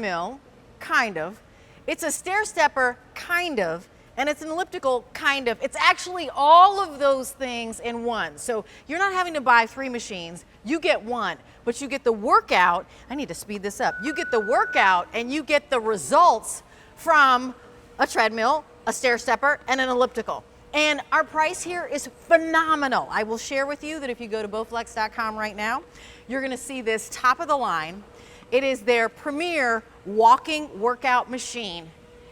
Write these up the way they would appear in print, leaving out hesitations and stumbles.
treadmill, kind of. It's a stair stepper, kind of. And it's an elliptical, kind of. It's actually all of those things in one. So you're not having to buy 3 machines. You get one, but you get the workout. I need to speed this up. You get the workout and you get the results from a treadmill, a stair stepper, and an elliptical. And our price here is phenomenal. I will share with you that if you go to bowflex.com right now, you're gonna see this top of the line. It is their premier walking workout machine,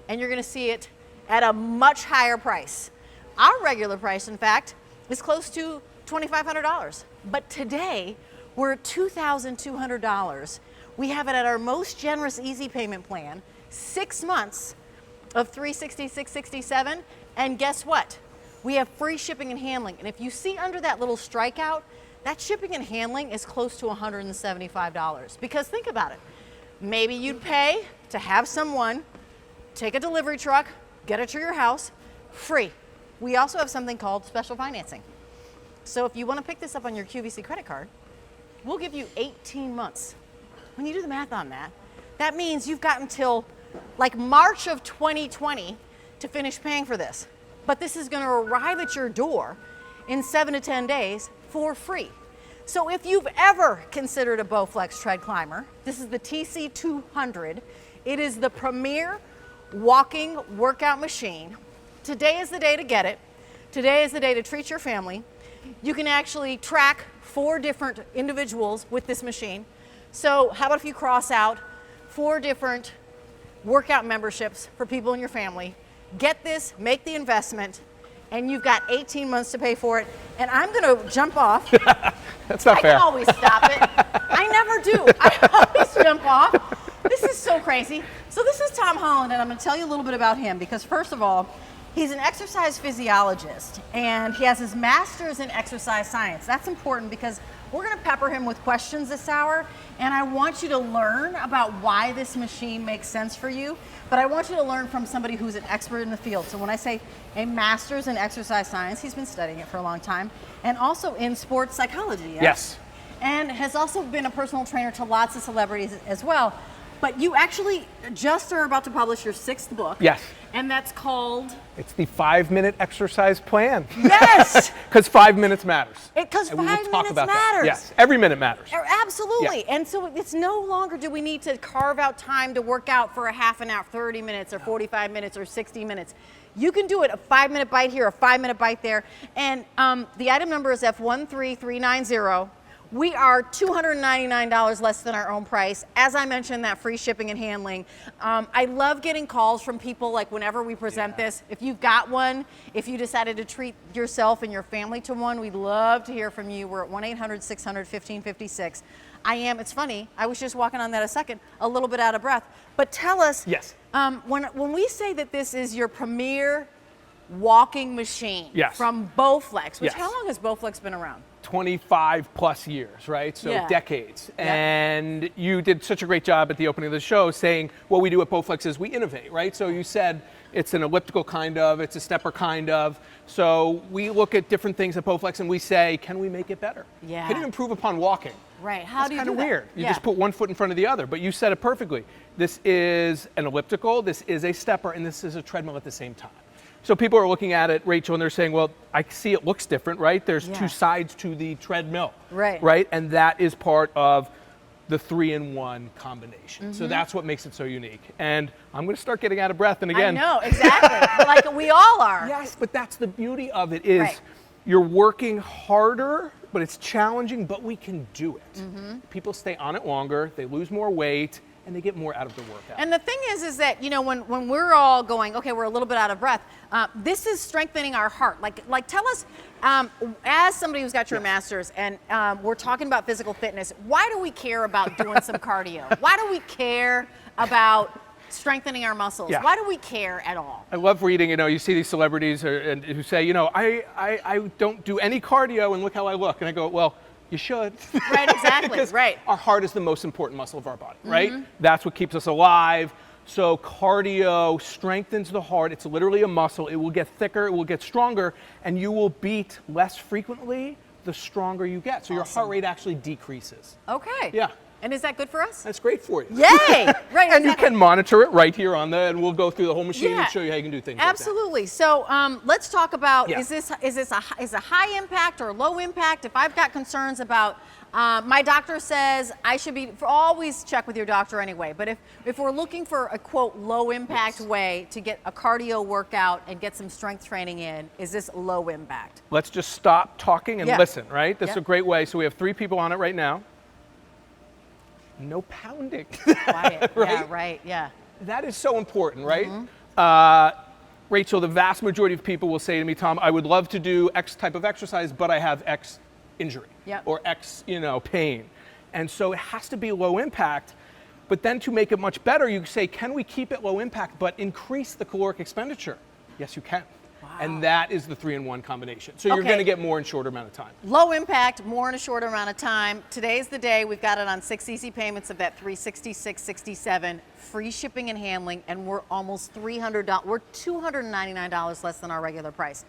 and you're gonna see it at a much higher price. Our regular price, in fact, is close to $2,500. But today, we're at $2,200. We have it at our most generous easy payment plan, 6 months of $366, $67, and guess what? We have free shipping and handling. And if you see under that little strikeout, that shipping and handling is close to $175. Because think about it. Maybe you'd pay to have someone take a delivery truck, get it to your house, free. We also have something called special financing. So if you want to pick this up on your QVC credit card, we'll give you 18 months. When you do the math on that, that means you've got until like March of 2020 to finish paying for this. But this is going to arrive at your door in 7 to 10 days for free. So if you've ever considered a Bowflex TreadClimber, this is the TC200. It is the premier walking workout machine. Today is the day to get it. Today is the day to treat your family. You can actually track 4 different individuals with this machine. So how about if you cross out 4 different workout memberships for people in your family? Get this, make the investment, and you've got 18 months to pay for it. And I'm gonna jump off. That's not fair. I can always stop it. I never do. I always jump off. This is so crazy. So this is Tom Holland, and I'm going to tell you a little bit about him because first of all, he's an exercise physiologist and he has his master's in exercise science. That's important because we're going to pepper him with questions this hour, and I want you to learn about why this machine makes sense for you, but I want you to learn from somebody who's an expert in the field. So when I say a master's in exercise science, he's been studying it for a long time, and also in sports psychology. Yes. And has also been a personal trainer to lots of celebrities as well. But you actually just are about to publish your 6th book. Yes. And that's called? It's the 5-minute exercise plan. Yes! Because 5 minutes matters. Because 5 minutes matters. Yes, every minute matters. Absolutely. Yeah. And so it's no longer do we need to carve out time to work out for a half an hour, 30 minutes or 45 minutes or 60 minutes. You can do it a 5-minute bite here, a 5-minute bite there. And the item number is F13390. We are $299 less than our own price. As I mentioned, that free shipping and handling. I love getting calls from people like whenever we present this. If you've got one, if you decided to treat yourself and your family to one, we'd love to hear from you. We're at 1-800-600-1556. It's funny, I was just walking on that a second, a little bit out of breath. But tell us, yes. When we say that this is your premier walking machine from Bowflex, which how long has Bowflex been around? 25 plus years, right? So decades. Yep. And you did such a great job at the opening of the show saying what we do at Bowflex is we innovate, right? So you said it's an elliptical kind of, it's a stepper kind of. So we look at different things at Bowflex and we say, can we make it better? Yeah. Can you improve upon walking? Right, how do you do that? It's kind of weird. You just put one foot in front of the other, but you said it perfectly. This is an elliptical, this is a stepper, and this is a treadmill at the same time. So people are looking at it, Rachel, and they're saying, well, I see it looks different, right? There's 2 sides to the treadmill, right? And that is part of the 3-in-1 combination. So that's what makes it so unique. And I'm going to start getting out of breath. And again, I know, exactly. Like we all are. Yes, but that's the beauty of it is you're working harder, but it's challenging, but we can do it. People stay on it longer, they lose more weight, and they get more out of the workout. And the thing is that, you know, when we're all going, okay, we're a little bit out of breath, this is strengthening our heart. Like tell us, as somebody who's got your master's and we're talking about physical fitness, why do we care about doing some cardio? Why do we care about strengthening our muscles? Why do we care at all? I love reading, you know, you see these celebrities who say, you know, I don't do any cardio and look how I look. And I go, well, you should. Right, exactly, right. Our heart is the most important muscle of our body, right? That's what keeps us alive. So cardio strengthens the heart. It's literally a muscle. It will get thicker, it will get stronger, and you will beat less frequently the stronger you get. So your heart rate actually decreases. Okay. Yeah. And is that good for us? That's great for you. Yay! Right. And you can monitor it right here on and we'll go through the whole machine and show you how you can do things. Absolutely. So let's talk about, Yeah. is this a high impact or low impact? If I've got concerns about, my doctor says I should be, always check with your doctor anyway, but if we're looking for a quote low impact way to get a cardio workout and get some strength training in, is this low impact? Let's just stop talking and listen, right? That's a great way. So we have 3 people on it right now. No pounding. Quiet. Right? Yeah, right, yeah. That is so important, right? Rachel, the vast majority of people will say to me, Tom, I would love to do X type of exercise, but I have X injury or X, pain. And so it has to be low impact. But then to make it much better, you say, can we keep it low impact, but increase the caloric expenditure? Yes, you can. Wow. And that is the 3-in-1 combination. So you're going to get more in a shorter amount of time. Low impact, more in a shorter amount of time. Today's the day. We've got it on 6 easy payments of that $366.67, free shipping and handling, and we're almost $300. We're $299 less than our regular price.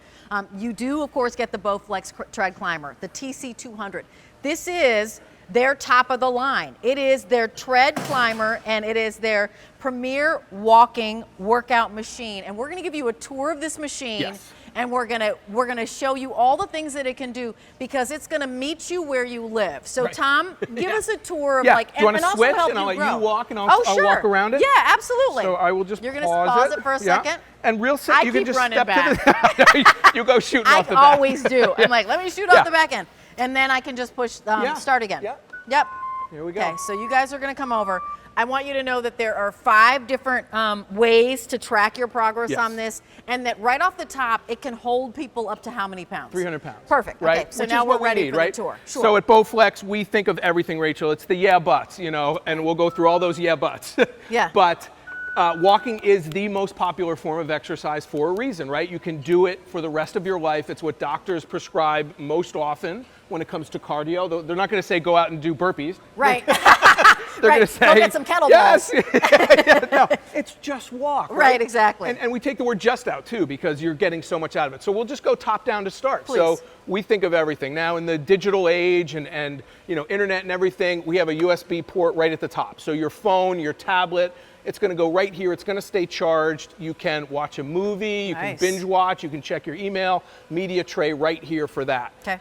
You do, of course, get the Bowflex TreadClimber, the TC200. This is their top of the line. It is their TreadClimber, and it is their premier walking workout machine. And we're gonna give you a tour of this machine, and we're gonna show you all the things that it can do, because it's gonna meet you where you live. So Tom, give us a tour of like, do you want to switch and I'll let you walk and I'll walk around it? Yeah, absolutely. So I will just You're gonna pause it for a second. And you can just step back. to the you go shooting off the back. I always do. I'm like, let me shoot off the back end. And then I can just push start again. Yep. Here we go. Okay, so you guys are going to come over. I want you to know that there are 5 different ways to track your progress on this, and that right off the top, it can hold people up to how many pounds? 300 pounds. Perfect. Right? Okay, so Which now is we're what we ready need, for right? the tour. Sure. So at Bowflex, we think of everything, Rachel. It's the yeah buts, and we'll go through all those yeah buts. Yeah. But walking is the most popular form of exercise for a reason, right? You can do it for the rest of your life. It's what doctors prescribe most often when it comes to cardio. They're not going to say go out and do burpees. Right. They're going to say, go get some kettlebells. Yes. No, it's just walk. Right, exactly. And we take the word just out too, because you're getting so much out of it. So we'll just go top down to start. Please. So we think of everything. Now in the digital age and internet and everything, we have a USB port right at the top. So your phone, your tablet, it's going to go right here. It's going to stay charged. You can watch a movie. You can binge watch. You can check your email. Media tray right here for that. Okay.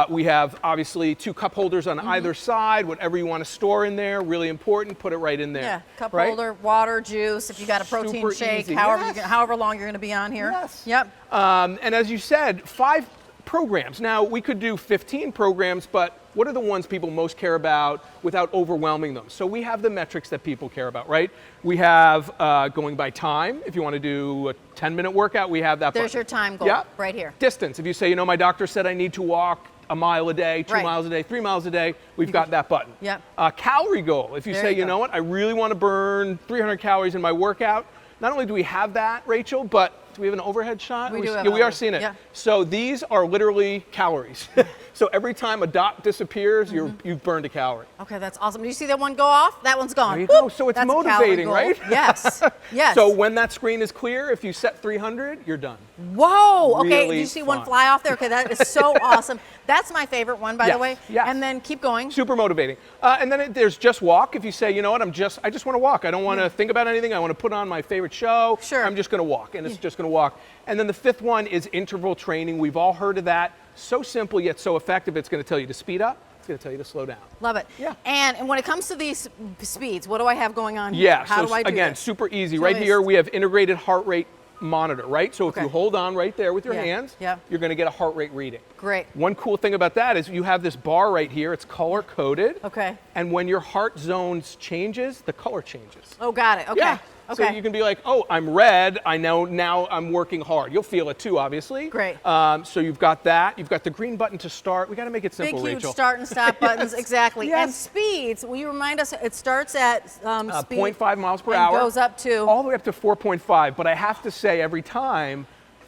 We have obviously 2 cup holders on either side. Whatever you want to store in there, really important. Put it right in there. Yeah, cup holder, water, juice. If you got a protein Super shake, easy. however long you're going to be on here. Yes. Yep. And as you said, 5 programs. Now we could do 15 programs, but what are the ones people most care about without overwhelming them? So we have the metrics that people care about, right? We have going by time. If you want to do a 10-minute workout, we have that There's button. your time goal right here. Distance. If you say, my doctor said I need to walk a mile a day, 2 miles a day, 3 miles a day, we've got that button. Yep. Calorie goal. If you say, you know what, I really want to burn 300 calories in my workout, not only do we have that, Rachel, but do we have an overhead shot? We do have we are seeing it. Yeah. So these are literally calories. So every time a dot disappears, you've burned a calorie. Okay, that's awesome. Do you see that one go off? That one's gone. There you go. So it's That's motivating, right? Yes. Yes. So when that screen is clear, if you set 300, you're done. Whoa. Okay. Really Did you see fun. one fly off there? Okay, that is so awesome. That's my favorite one, by the way. Yes. And then keep going. Super motivating. And then there's just walk. If you say, you know what, I just want to walk. I don't want to think about anything. I want to put on my favorite show. Sure. I'm just going to walk, and it's just going to walk. And then the 5th one is interval training. We've all heard of that. So simple yet so effective. It's going to tell you to speed up. It's going to tell you to slow down. Love it. Yeah. And when it comes to these speeds, what do I have going on here? Yeah. How so do I do again, this? super easy. Right here we have integrated heart rate monitor, right? So if you hold on right there with your hands, you're going to get a heart rate reading. Great. One cool thing about that is you have this bar right here. It's color coded. Okay. And when your heart zones changes, the color changes. Oh, got it. Okay. Yeah. Okay. So you can be like, oh, I'm red. I know now I'm working hard. You'll feel it too, obviously. Great. So you've got that. You've got the green button to start. We got to make it simple, Big, huge Rachel. start and stop buttons. Exactly. Yes. And speeds, will you remind us, it starts at speed 0.5 miles per and hour. goes up to? All the way up to 4.5. But I have to say every time,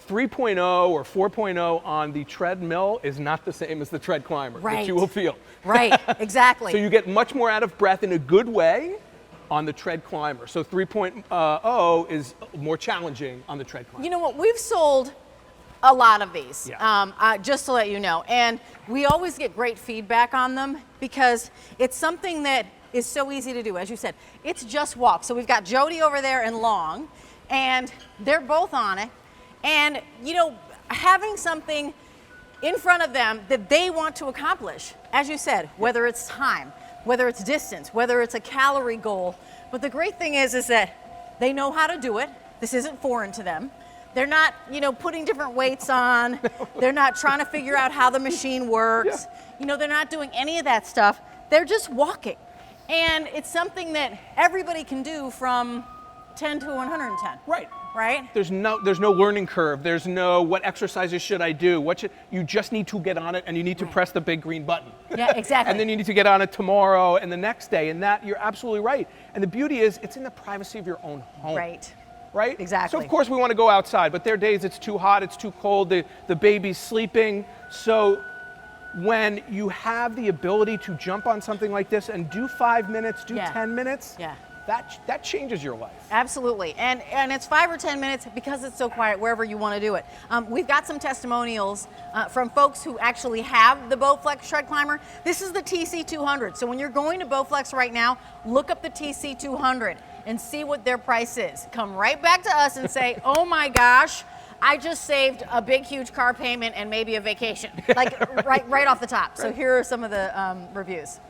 3.0 or 4.0 on the treadmill is not the same as the TreadClimber that you will feel. Right, exactly. So you get much more out of breath in a good way on the TreadClimber. So 3.0 is more challenging on the TreadClimber. You know what? We've sold a lot of these, Yeah. just to let you know. And we always get great feedback on them because it's something that is so easy to do. As you said, it's just walk. So we've got Jody over there and Long, and they're both on it. And, you know, having something in front of them that they want to accomplish, as you said, whether it's time, whether it's distance, whether it's a calorie goal. But the great thing is that they know how to do it. This isn't foreign to them. They're not, you know, putting different weights on. They're not trying to figure out how the machine works. Yeah. You know, they're not doing any of that stuff. They're just walking. And it's something that everybody can do from 10 to 110. Right. Right? There's no learning curve. There's no what exercises should I do. You just need to get on it, and you need to press the big green button. Yeah, exactly. And then you need to get on it tomorrow and the next day, and that you're absolutely right. And the beauty is it's in the privacy of your own home. Right. Right? Exactly. So of course we want to go outside, but there are days it's too hot, it's too cold, the baby's sleeping. So when you have the ability to jump on something like this and do 5 minutes, do 10 minutes, that changes your life. Absolutely, and it's 5 or 10 minutes because it's so quiet wherever you want to do it. We've got some testimonials from folks who actually have the Bowflex TreadClimber. This is the TC200, so when you're going to Bowflex right now, look up the TC200 and see what their price is. Come right back to us and say, oh my gosh, I just saved a big, huge car payment and maybe a vacation, like right off the top. So here are some of the reviews.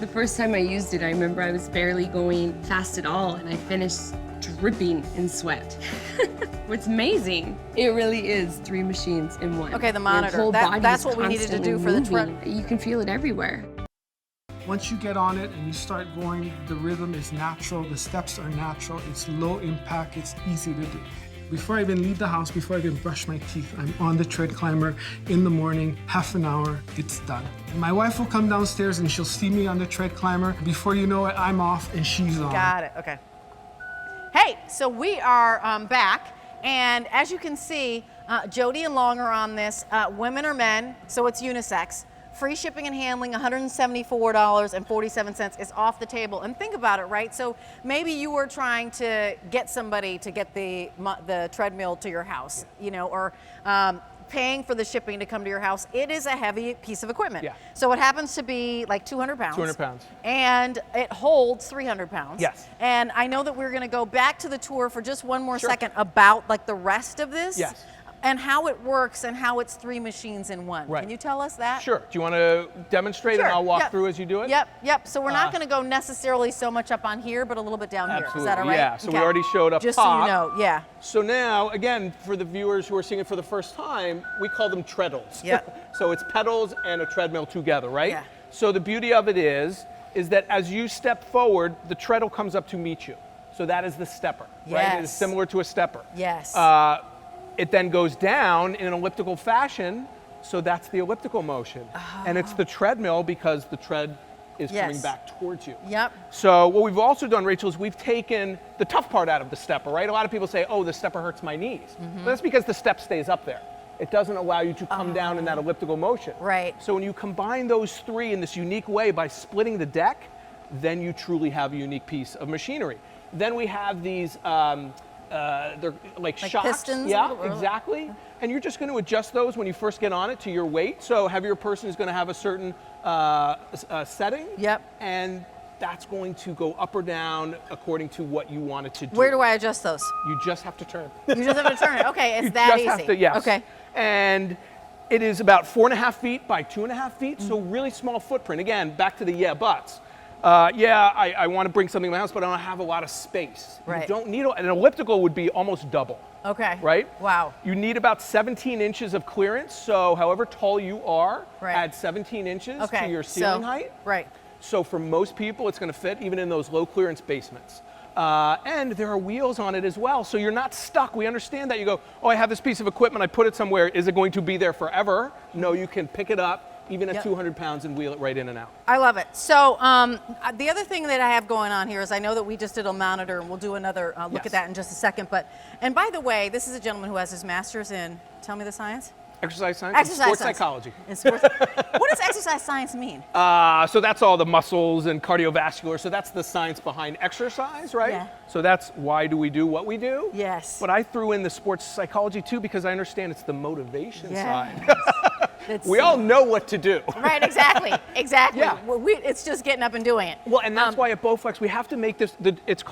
The first time I used it, I remember I was barely going fast at all, and I finished dripping in sweat. It's amazing. It really is 3 machines in one. Okay, the monitor. Your whole body that's is what we needed to do for the moving. You can feel it everywhere. Once you get on it and you start going, the rhythm is natural, the steps are natural, it's low impact, it's easy to do. Before I even leave the house, before I even brush my teeth, I'm on the TreadClimber in the morning, half an hour, it's done. My wife will come downstairs and she'll see me on the TreadClimber. Before you know it, I'm off and she's on. Got it, okay. Hey, so we are back, and as you can see, Jody and Long are on this. Women or men, so it's unisex. Free shipping and handling, $174.47 is off the table. And think about it, right? So maybe you were trying to get somebody to get the treadmill to your house, you know, or paying for the shipping to come to your house. It is a heavy piece of equipment. Yeah. So it happens to be like 200 pounds. 200 pounds. And it holds 300 pounds. Yes. And I know that we're going to go back to the tour for just one more second about like the rest of this. Yes. And how it works and how it's 3 machines in one. Right. Can you tell us that? Sure. Do you want to demonstrate and I'll walk through as you do it? Yep. So we're not going to go necessarily so much up on here, but a little bit down here. Is that all right? Yeah. So we already showed up just top. so you know, yeah. So now, again, for the viewers who are seeing it for the first time, we call them treadles. Yep. So it's pedals and a treadmill together, right? Yeah. So the beauty of it is that as you step forward, the treadle comes up to meet you. So that is the stepper, right? It is similar to a stepper. Yes. It then goes down in an elliptical fashion, so that's the elliptical motion. Oh. And it's the treadmill because the tread is coming back towards you. Yep. So what we've also done, Rachel, is we've taken the tough part out of the stepper, right? A lot of people say, oh, the stepper hurts my knees. But that's because the step stays up there. It doesn't allow you to come down in that elliptical motion. Right. So when you combine those 3 in this unique way by splitting the deck, then you truly have a unique piece of machinery. Then we have these, they're like shocks. Pistons? Yeah, exactly. And you're just going to adjust those when you first get on it to your weight. So heavier person is going to have a certain setting. Yep. And that's going to go up or down according to what you want it to do. Where do I adjust those? You just have to turn. You just have to turn it. Okay, it's You that just easy. have to, yes. Okay. And it is about 4.5 feet by 2.5 feet, so really small footprint. Again, back to the buts. I want to bring something to my house, but I don't have a lot of space. Right. You don't need an elliptical would be almost double. Okay. Right? Wow. You need about 17 inches of clearance, so however tall you are, Right. add 17 inches to your ceiling height. Right. So for most people, it's going to fit even in those low clearance basements. And there are wheels on it as well, so you're not stuck. We understand that. You go, oh, I have this piece of equipment, I put it somewhere. Is it going to be there forever? No, you can pick it up, even at 200 pounds, and wheel it right in and out. I love it. So the other thing that I have going on here is I know that we just did a monitor, and we'll do another look at that in just a second. And by the way, this is a gentleman who has his master's in, tell me the science? Exercise science? Exercise Sports science. psychology. In sports. What does exercise science mean? So that's all the muscles and cardiovascular. So that's the science behind exercise, right? Yeah. So that's why do we do what we do? Yes. But I threw in the sports psychology too because I understand it's the motivation side. We all know what to do. Right, exactly, exactly. Yeah. It's just getting up and doing it. Well, and that's why at Bowflex we have to make this, it's called